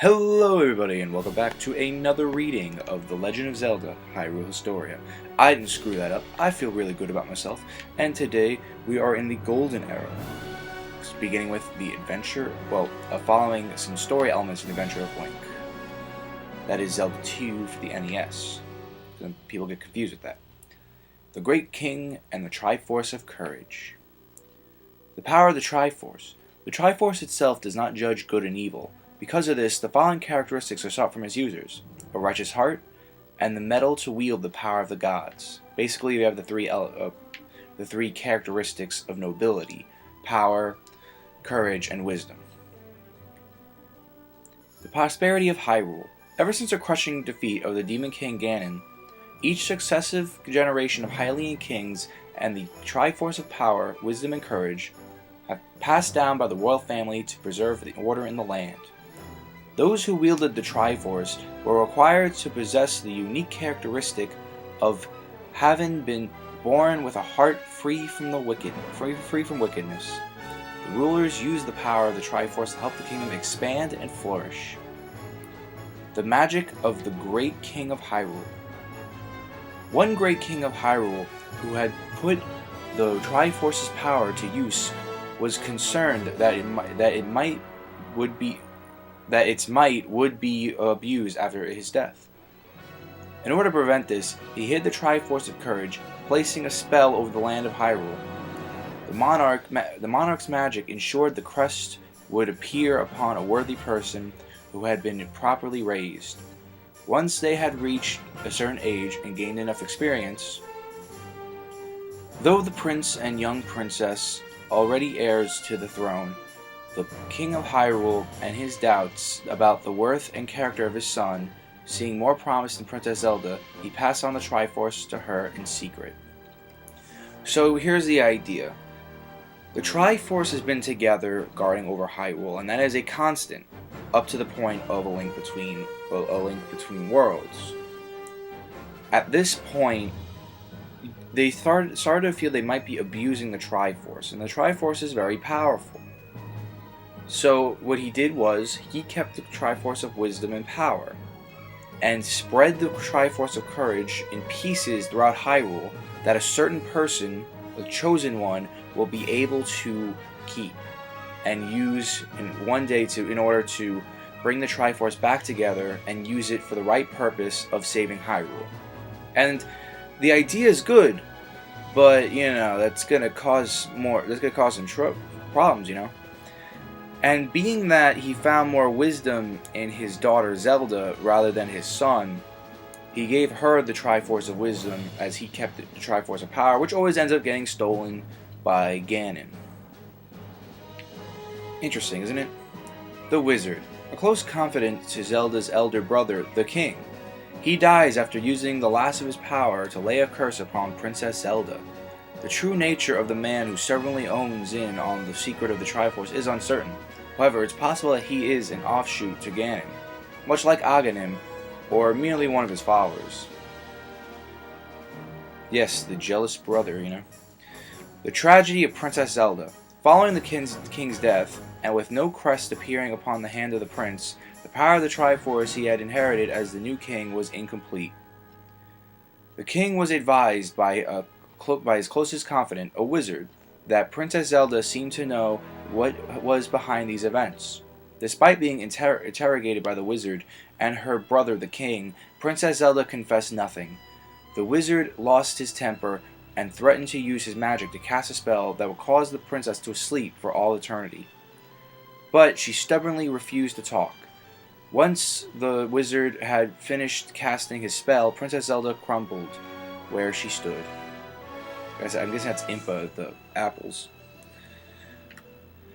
Hello everybody and welcome back to another reading of The Legend of Zelda Hyrule Historia. I didn't screw that up, I feel really good about myself, and today we are in the Golden Era, beginning with the adventure, following some story elements in the Adventure of Link. That is Zelda 2 for the NES. People get confused with that. The Great King and the Triforce of Courage. The power of the Triforce. The Triforce itself does not judge good and evil. Because of this, the following characteristics are sought from its users: a righteous heart, and the metal to wield the power of the gods. Basically, we have the three characteristics of nobility: power, courage, and wisdom. The prosperity of Hyrule. Ever since the crushing defeat of the Demon King Ganon, each successive generation of Hylian kings and the Triforce of power, wisdom, and courage have passed down by the royal family to preserve the order in the land. Those who wielded the Triforce were required to possess the unique characteristic of having been born with a heart free from wickedness. The rulers used the power of the Triforce to help the kingdom expand and flourish. The magic of the Great King of Hyrule. One great king of Hyrule, who had put the Triforce's power to use, was concerned that its might would be abused after his death. In order to prevent this, he hid the Triforce of Courage, placing a spell over the land of Hyrule. The monarch's magic ensured the crest would appear upon a worthy person who had been properly raised. Once they had reached a certain age and gained enough experience, though the prince and young princess already heirs to the throne, the King of Hyrule and his doubts about the worth and character of his son, seeing more promise in Princess Zelda, he passed on the Triforce to her in secret. So here's the idea. The Triforce has been together guarding over Hyrule, and that is a constant, up to the point of a link between worlds. At this point, they started to feel they might be abusing the Triforce, and the Triforce is very powerful. So what he did was, he kept the Triforce of Wisdom and Power, and spread the Triforce of Courage in pieces throughout Hyrule that a certain person, the chosen one, will be able to keep and use one day in order to bring the Triforce back together and use it for the right purpose of saving Hyrule. And the idea is good, but that's gonna cause some problems, And being that he found more wisdom in his daughter Zelda rather than his son, he gave her the Triforce of Wisdom as he kept the Triforce of Power, which always ends up getting stolen by Ganon. Interesting, isn't it? The Wizard, a close confidant to Zelda's elder brother, the King. He dies after using the last of his power to lay a curse upon Princess Zelda. The true nature of the man who stubbornly owns in on the secret of the Triforce is uncertain. However, it's possible that he is an offshoot to Ganon, much like Aghanim, or merely one of his followers. Yes, the jealous brother, The tragedy of Princess Zelda. Following the king's death, and with no crest appearing upon the hand of the prince, the power of the Triforce he had inherited as the new king was incomplete. The king was advised by his closest confidant, a wizard, that Princess Zelda seemed to know what was behind these events. Despite being interrogated by the wizard and her brother the king, Princess Zelda confessed nothing. The wizard lost his temper and threatened to use his magic to cast a spell that would cause the princess to sleep for all eternity. But she stubbornly refused to talk. Once the wizard had finished casting his spell, Princess Zelda crumbled where she stood. I'm guessing that's Impa, the apples.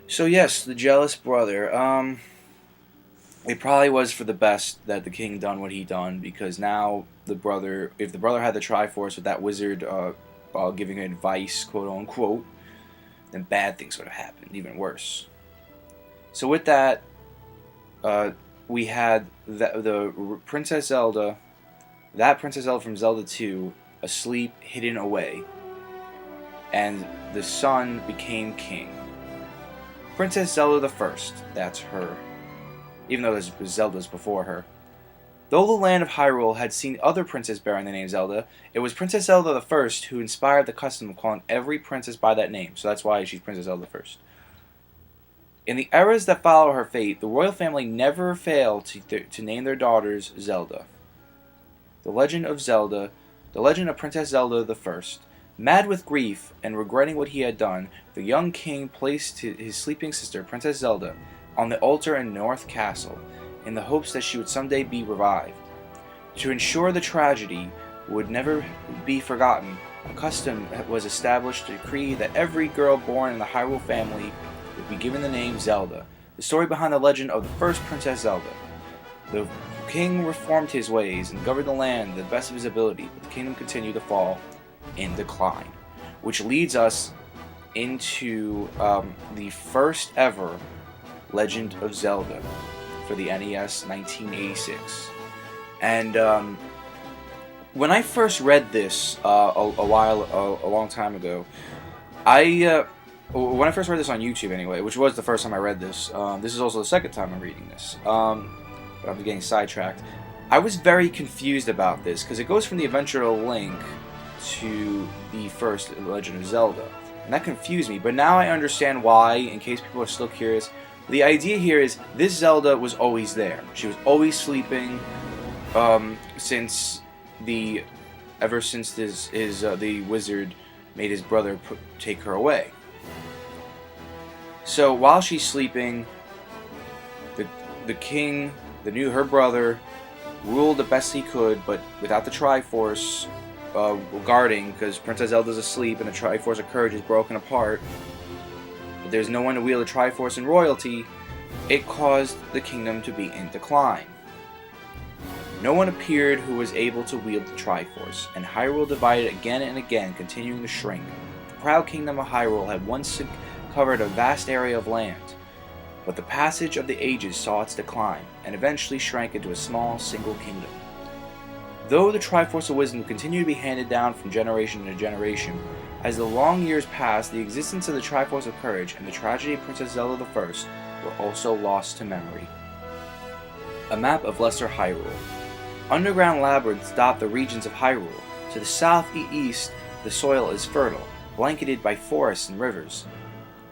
So yes, the jealous brother. It probably was for the best that the king done what he done, because now if the brother had the Triforce with that wizard giving advice, quote unquote, then bad things would have happened, even worse. So with that, we had the Princess Zelda, from Zelda 2, asleep, hidden away, and the son became king. Princess Zelda the First, that's her. even though there's Zeldas before her. Though the land of Hyrule had seen other princes bearing the name Zelda, it was Princess Zelda the First who inspired the custom of calling every princess by that name, so that's why she's Princess Zelda First. In the eras that follow her fate, the royal family never failed to name their daughters Zelda. The Legend of Princess Zelda the First. Mad with grief and regretting what he had done, the young king placed his sleeping sister, Princess Zelda, on the altar in North Castle, in the hopes that she would someday be revived. To ensure the tragedy would never be forgotten, a custom was established to decree that every girl born in the Hyrule family would be given the name Zelda, the story behind the legend of the first Princess Zelda. The king reformed his ways and governed the land to the best of his ability, but the kingdom continued to fall in decline, which leads us into the first ever Legend of Zelda for the NES 1986. And when I first read this a long time ago, when I first read this on YouTube anyway, which was the first time I read this, this is also the second time I'm reading this, but I'm getting sidetracked. I was very confused about this, because it goes from the Adventure of Link to the first Legend of Zelda, and that confused me, but now I understand why, in case people are still curious. The idea here is, this Zelda was always there. She was always sleeping, ever since the wizard made his brother take her away. So while she's sleeping, the king, her brother, ruled the best he could, but without the Triforce guarding, because Princess Zelda's asleep and the Triforce of Courage is broken apart. But there's no one to wield the Triforce in royalty. It caused the kingdom to be in decline. No one appeared who was able to wield the Triforce, and Hyrule divided again and again, continuing to shrink. The proud kingdom of Hyrule had once covered a vast area of land, but the passage of the ages saw its decline, and eventually shrank into a small, single kingdom. Though the Triforce of Wisdom continued to be handed down from generation to generation, as the long years passed, the existence of the Triforce of Courage and the tragedy of Princess Zelda I were also lost to memory. A map of Lesser Hyrule. Underground labyrinths dot the regions of Hyrule. To the southeast, the soil is fertile, blanketed by forests and rivers.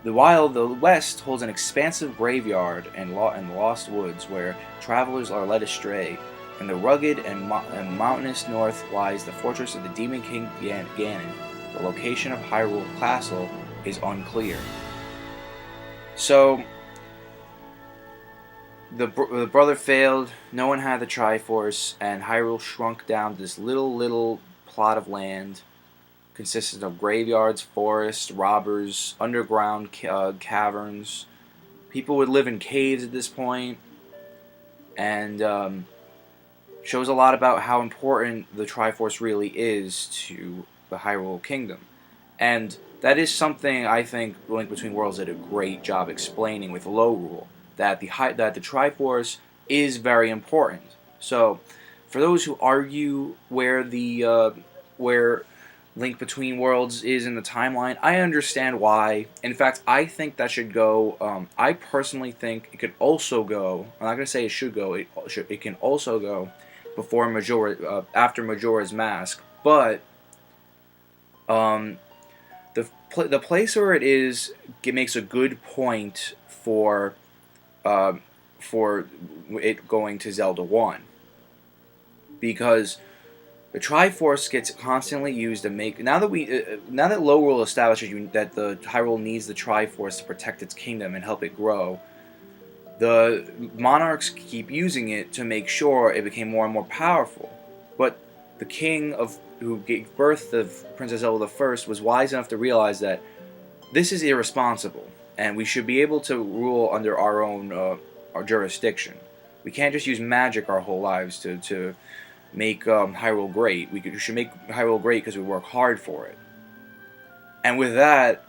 While the west holds an expansive graveyard and lost woods where travelers are led astray. In the rugged and mountainous north lies the fortress of the Demon King Ganon. The location of Hyrule Castle is unclear. So, the brother failed, no one had the Triforce, and Hyrule shrunk down to this little plot of land consisting of graveyards, forests, robbers, underground caverns. People would live in caves at this point, and shows a lot about how important the Triforce really is to the Hyrule Kingdom. And that is something I think Link Between Worlds did a great job explaining with Lorule, that the Triforce is very important. So, for those who argue where Link Between Worlds is in the timeline, I understand why. In fact, I think that should go. I personally think it could also go. I'm not going to say it should go. It can also go before after Majora's Mask, but the place where it is, it makes a good point for it going to Zelda 1, because the Triforce gets constantly used to make. Now that Lorule establishes that the Hyrule needs the Triforce to protect its kingdom and help it grow, the monarchs keep using it to make sure it became more and more powerful. But the king who gave birth to Princess Zelda I was wise enough to realize that this is irresponsible, and we should be able to rule under our own our jurisdiction. We can't just use magic our whole lives to make Hyrule great. We should make Hyrule great because we work hard for it. And with that,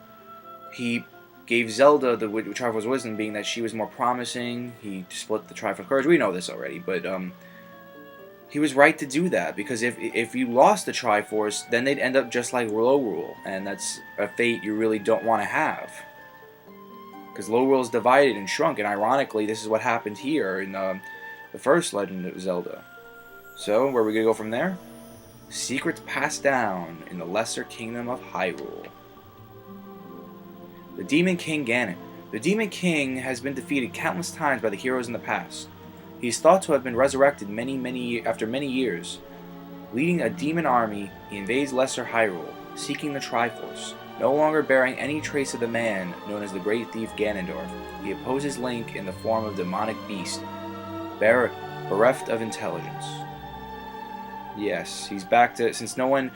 he gave Zelda the Triforce of Wisdom, being that she was more promising. He split the Triforce of Courage. We know this already, but he was right to do that, because if you lost the Triforce, then they'd end up just like Lorule, and that's a fate you really don't want to have. because Lorule is divided and shrunk, and ironically, this is what happened here in the first Legend of Zelda. So, where are we going to go from there? Secrets passed down in the Lesser Kingdom of Hyrule. The Demon King Ganon. The Demon King has been defeated countless times by the heroes in the past. He is thought to have been resurrected after many years. Leading a demon army, he invades Lesser Hyrule, seeking the Triforce. No longer bearing any trace of the man known as the Great Thief Ganondorf, he opposes Link in the form of demonic beast, bereft of intelligence. Yes, he's back to since no one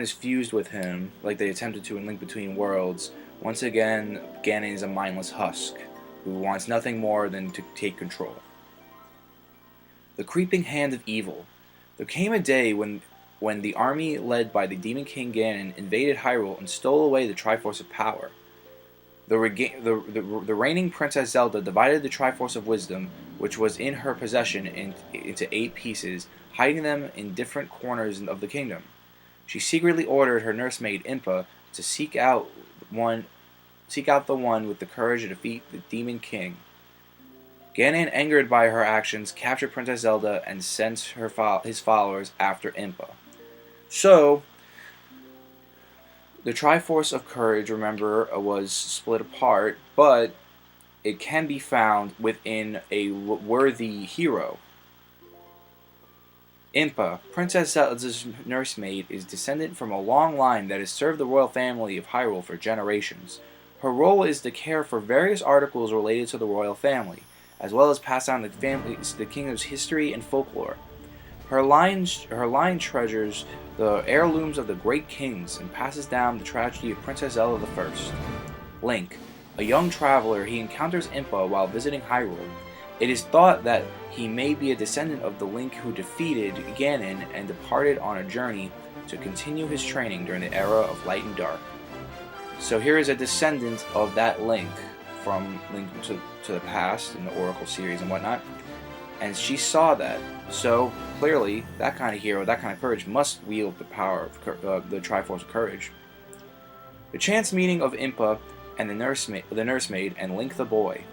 is fused with him like they attempted to in Link Between Worlds. Once again, Ganon is a mindless husk who wants nothing more than to take control. The Creeping Hand of Evil. There came a day when the army led by the Demon King Ganon invaded Hyrule and stole away the Triforce of Power. The reigning Princess Zelda divided the Triforce of Wisdom, which was in her possession, into 8 pieces, hiding them in different corners of the kingdom. She secretly ordered her nursemaid Impa to seek out the one with the courage to defeat the Demon King. Ganon, angered by her actions, captured Princess Zelda and sent his followers after Impa. So, the Triforce of Courage, remember, was split apart, but it can be found within a worthy hero. Impa, Princess Zelda's nursemaid, is descended from a long line that has served the royal family of Hyrule for generations. Her role is to care for various articles related to the royal family, as well as pass on the kingdom's history and folklore. Her line treasures the heirlooms of the great kings and passes down the tragedy of Princess Zelda I. Link, a young traveler, he encounters Impa while visiting Hyrule. It is thought that he may be a descendant of the Link who defeated Ganon and departed on a journey to continue his training during the era of Light and Dark. So here is a descendant of that Link from Link to the Past in the Oracle series and whatnot, and she saw that. So clearly, that kind of hero, that kind of courage, must wield the power of the Triforce of Courage. The chance meeting of Impa and the nursemaid and Link the boy.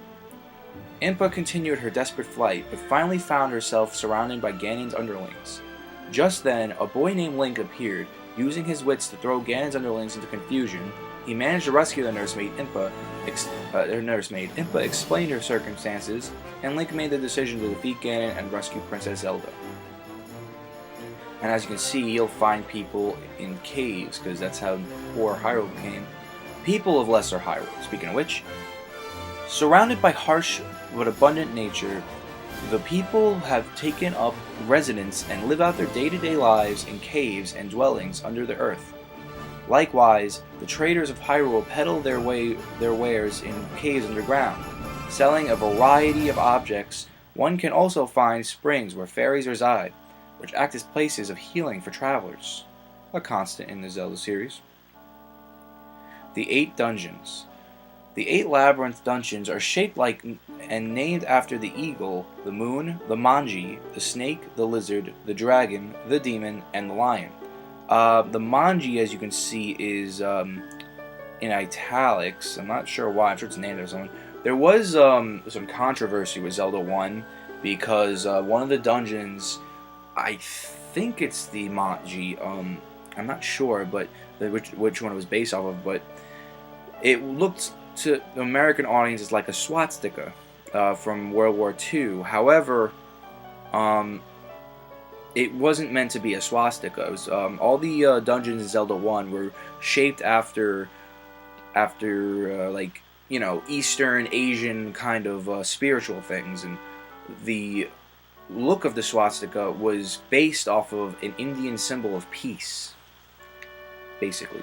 Impa continued her desperate flight, but finally found herself surrounded by Ganon's underlings. Just then, a boy named Link appeared, using his wits to throw Ganon's underlings into confusion. He managed to rescue the nursemaid. Impa explained her circumstances, and Link made the decision to defeat Ganon and rescue Princess Zelda. And as you can see, you'll find people in caves, because that's how poor Hyrule became. People of Lesser Hyrule, speaking of which. Surrounded by harsh but abundant nature, the people have taken up residence and live out their day-to-day lives in caves and dwellings under the earth. Likewise, the traders of Hyrule peddle their wares in caves underground, selling a variety of objects. One can also find springs where fairies reside, which act as places of healing for travelers, a constant in the Zelda series. The 8 Dungeons. The 8 labyrinth dungeons are shaped like and named after the eagle, the moon, the manji, the snake, the lizard, the dragon, the demon, and the lion. The manji, as you can see, is in italics. I'm not sure why. I'm sure it's named after someone. There was some controversy with Zelda 1 because one of the dungeons, I think it's the manji. I'm not sure, but which one it was based off of, but it looked to the American audience as like a swastika from World War II. However, it wasn't meant to be a swastika. It was, all the dungeons in Zelda 1 were shaped after like, you know, Eastern, Asian kind of spiritual things, and the look of the swastika was based off of an Indian symbol of peace, basically.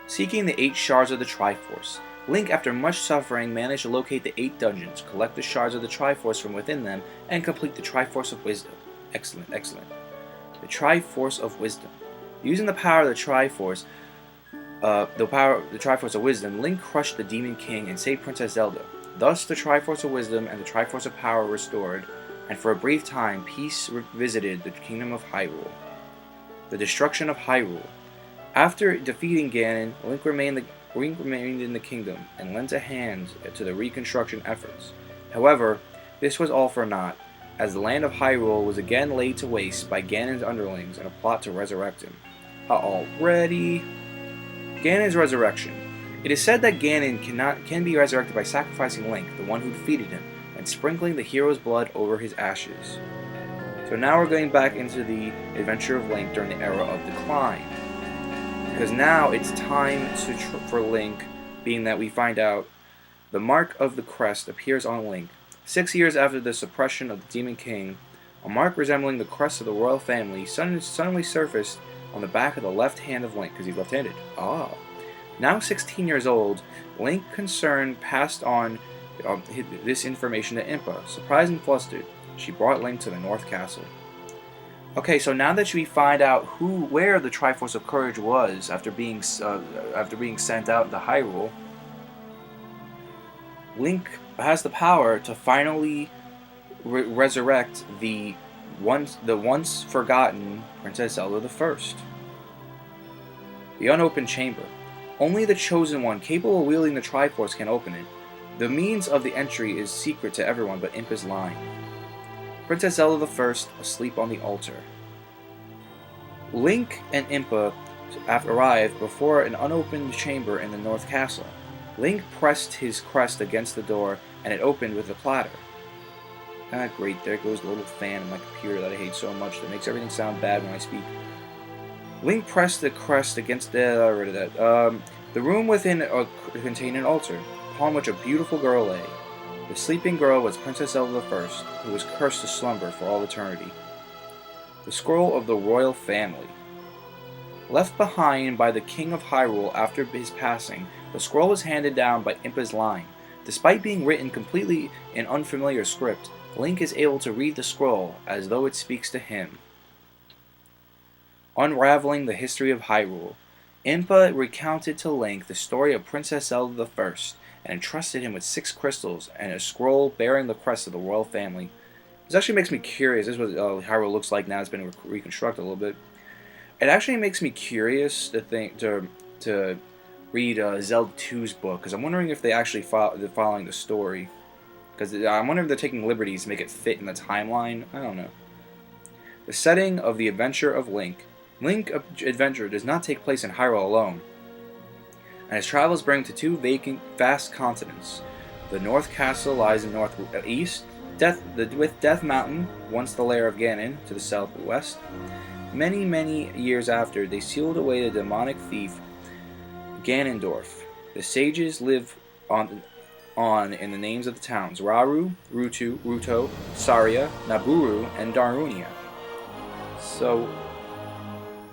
Seeking the 8 shards of the Triforce. Link, after much suffering, managed to locate the 8 dungeons, collect the shards of the Triforce from within them, and complete the Triforce of Wisdom. Excellent, excellent. The Triforce of Wisdom. Using the power of the Triforce, of Wisdom, Link crushed the Demon King and saved Princess Zelda. Thus, the Triforce of Wisdom and the Triforce of Power were restored, and for a brief time, peace visited the Kingdom of Hyrule. The Destruction of Hyrule. After defeating Ganon, Link remained Link remained in the kingdom and lent a hand to the reconstruction efforts. However, this was all for naught, as the land of Hyrule was again laid to waste by Ganon's underlings in a plot to resurrect him. Already? Ganon's resurrection. It is said that Ganon can be resurrected by sacrificing Link, the one who defeated him, and sprinkling the hero's blood over his ashes. So now we're going back into the adventure of Link during the era of decline. Because now it's time for Link, being that we find out the mark of the crest appears on Link. 6 years after the suppression of the Demon King, a mark resembling the crest of the royal family suddenly surfaced on the back of the left hand of Link, because he's left-handed. Now 16 years old, Link concerned passed on this information to Impa. Surprised and flustered, she brought Link to the North Castle. Okay, so now that we find out where the Triforce of Courage was after being sent out to Hyrule, Link has the power to finally resurrect the once forgotten Princess Zelda I. The unopened chamber. Only the chosen one capable of wielding the Triforce can open it. The means of the entry is secret to everyone but Impa's line. Princess Zelda I asleep on the altar. Link and Impa arrived before an unopened chamber in the North Castle. Link pressed his crest against the door, and it opened with a clatter. Great, there goes the little fan in my computer that I hate so much that makes everything sound bad when I speak. Link pressed the crest against the room within contained an altar, upon which a beautiful girl lay. The sleeping girl was Princess Zelda I, who was cursed to slumber for all eternity. The Scroll of the Royal Family. Left behind by the King of Hyrule after his passing, the scroll was handed down by Impa's line. Despite being written completely in unfamiliar script, Link is able to read the scroll as though it speaks to him. Unraveling the history of Hyrule. Impa recounted to Link the story of Princess Zelda I, and entrusted him with 6 crystals and a scroll bearing the crest of the royal family. This actually makes me curious. This is what Hyrule looks like now. It's been reconstructed a little bit. It actually makes me curious to read Zelda 2's book, because I'm wondering if they're following the story. Because I'm wondering if they're taking liberties to make it fit in the timeline. I don't know. The setting of the adventure of Link. Link's adventure does not take place in Hyrule alone, and his travels bring him to 2 vast continents. The North Castle lies in northeast, with Death Mountain, once the lair of Ganon, to the southwest. Many, many years after, they sealed away the demonic thief Ganondorf. The sages live on in the names of the towns Rauru, Ruto, Saria, Naburu, and Darunia. So,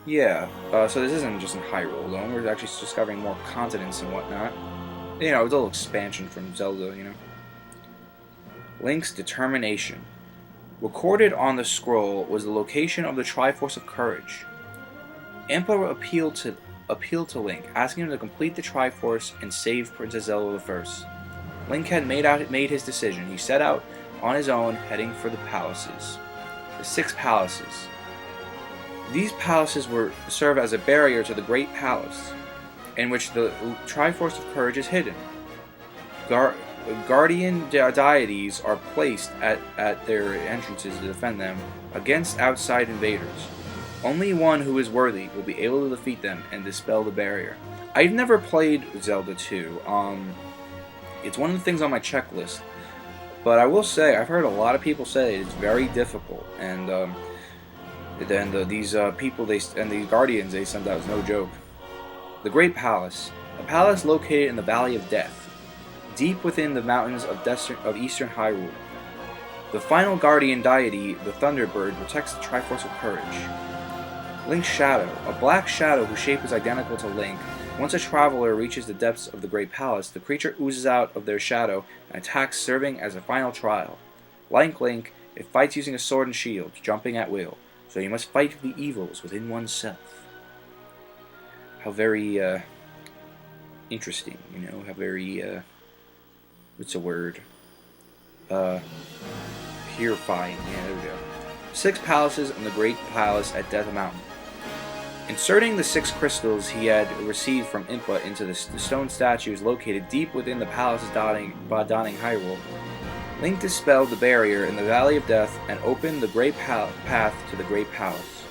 yeah. So this isn't just in Hyrule alone. We're actually discovering more continents and whatnot. You know, it's a little expansion from Zelda, you know. Link's determination. Recorded on the scroll was the location of the Triforce of Courage. Impa appealed to Link, asking him to complete the Triforce and save Princess Zelda I. Link had made his decision. He set out on his own, heading for the palaces. The 6 palaces. These palaces serve as a barrier to the Great Palace, in which the Triforce of Courage is hidden. Guardian deities are placed at their entrances to defend them against outside invaders. Only one who is worthy will be able to defeat them and dispel the barrier. I've never played Zelda 2. It's one of the things on my checklist, but I will say I've heard a lot of people say it's very difficult, and these guardians they sent out is no joke. The Great Palace, a palace located in the Valley of Death, deep within the mountains of eastern Hyrule. The final guardian deity, the Thunderbird, protects the Triforce of Courage. Link's Shadow, a black shadow whose shape is identical to Link. Once a traveler reaches the depths of the Great Palace, the creature oozes out of their shadow and attacks, serving as a final trial. Like Link, it fights using a sword and shield, jumping at will, so you must fight the evils within oneself. How very, interesting, you know, how very, what's a word? Purifying, yeah, there we go. 6 palaces and the Great Palace at Death Mountain. Inserting the 6 crystals he had received from Impa into the stone statues located deep within the palace's dawning Hyrule, Link dispelled the barrier in the Valley of Death and opened the great path to the Great Palace.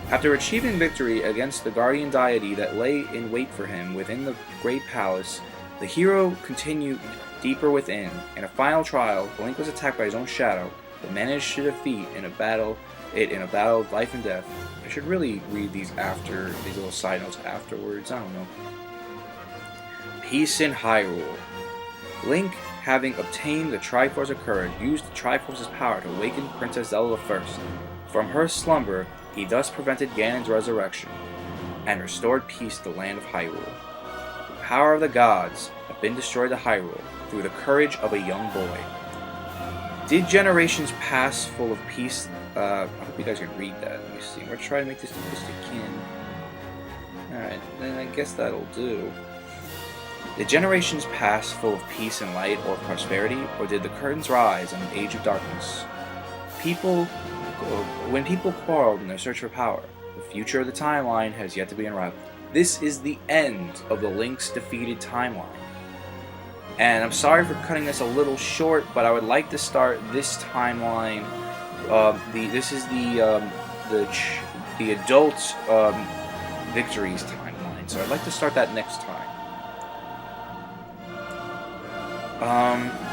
After achieving victory against the guardian deity that lay in wait for him within the Great Palace, the hero continued deeper within. In a final trial, Link was attacked by his own shadow, but managed to defeat in a battle of life and death. I should really read these little side notes afterwards. I don't know. Peace in Hyrule. Link, having obtained the Triforce of Courage, used the Triforce's power to awaken Princess Zelda first. From her slumber, he thus prevented Ganon's resurrection, and restored peace to the land of Hyrule. The power of the gods have been destroyed to Hyrule through the courage of a young boy. Did generations pass full of peace? I hope you guys can read that. Let me see. We're trying to make this the best you can. Alright, then I guess that'll do. Did generations pass full of peace and light or prosperity, or did the curtains rise on an age of darkness? When people quarreled in their search for power, the future of the timeline has yet to be unraveled. This is the end of the Link's defeated timeline. And I'm sorry for cutting this a little short, but I would like to start this timeline. This is the adult victories timeline, so I'd like to start that next time.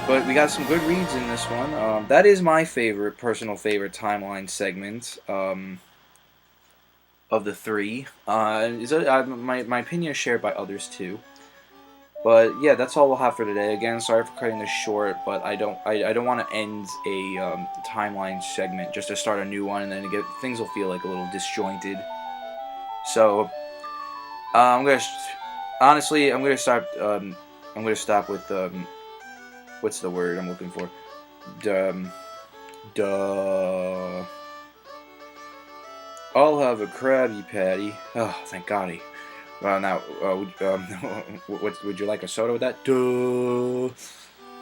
But we got some good reads in this one. That is my personal favorite timeline segment of the 3. My opinion is shared by others too. But yeah, that's all we'll have for today. Again, sorry for cutting this short, but I don't want to end a timeline segment just to start a new one, and then things will feel like a little disjointed. So I'm gonna stop with what's the word I'm looking for? I'll have a Krabby Patty. Oh, thank God. Well, now, would you like a soda with that? Duh.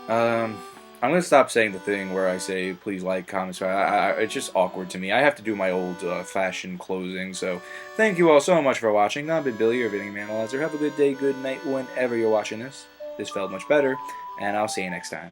I'm gonna stop saying the thing where I say please like, comment, subscribe. It's just awkward to me. I have to do my old-fashioned closing. So, thank you all so much for watching. I've been Billy, your Video Game Analyzer. Have a good day, good night, whenever you're watching this. This felt much better, and I'll see you next time.